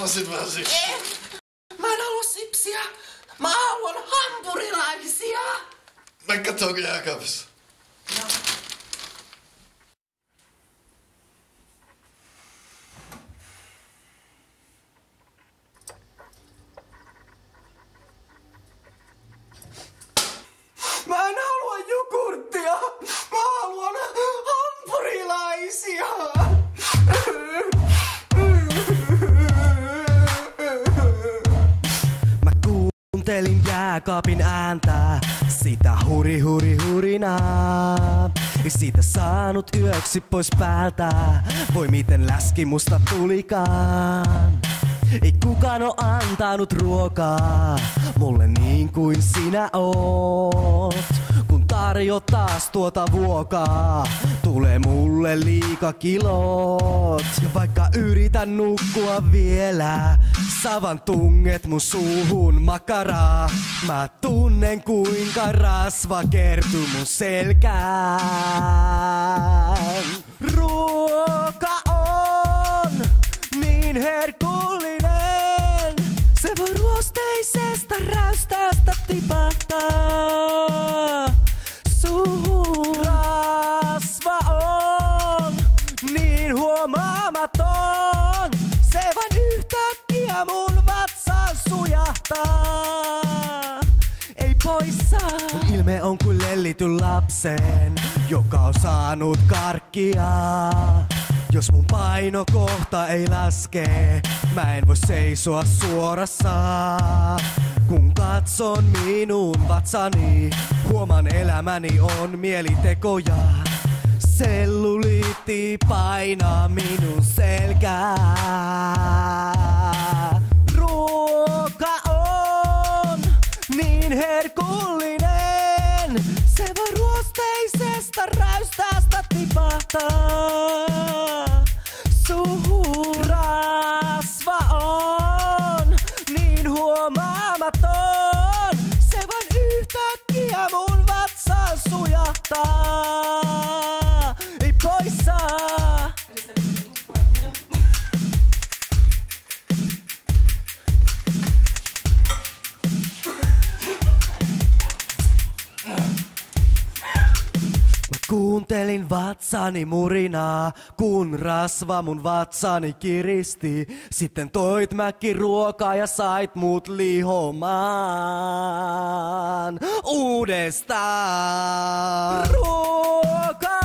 haluaisit vähän sipsiä? Mä en halua sipsiä. Mä haluan hampurilaisia. Mä katsoinko jääkaapissa? No. Mä en halua jogurttia. Mä haluan hampurilaisia. Mä kuuntelin jääkaapin ääntä, sitä hurinaa. Ei siitä saanut yöksi pois päältä, voi miten läski musta tulikaan. Ei kukaan oo antanut ruokaa mulle niin kuin sinä oot. Kun tarjot taas tuota vuokaa, tulee mulle liika kilot. Ja vaikka yritän nukkua vielä, savan tunget mun suuhun makaraa. Mä tunnen kuinka rasva kertyy mun selkään. Ruoka on niin herkullinen, se voi ruosteisesta räystästä tipahtaa suuhun. Rasva on niin huomaamaton, se vain yhtäkkiä mun vatsaan sujahtaa. Ei poissa. Mun ilme on kuin lellityn lapsen, joka on saanut karkkia. Jos mun paino kohta ei laske, mä en voi seisoa suorassa. Kun katson minun vatsani, huomaan elämäni on mielitekoja. Selluliitti painaa minun selkää. Ruoka on niin herkullinen, se voi ruosteisesta räystästä tipahtaa suuhun. Rasva on niin huomaamaton, se vain yhtäkkiä mun vatsaan sujahtaa. Ei poissa. Kuuntelin vatsani murinaa, kun rasva mun vatsani kiristi. Sitten toit mäkin ruokaa ja sait mut lihomaan uudestaan. Ruoka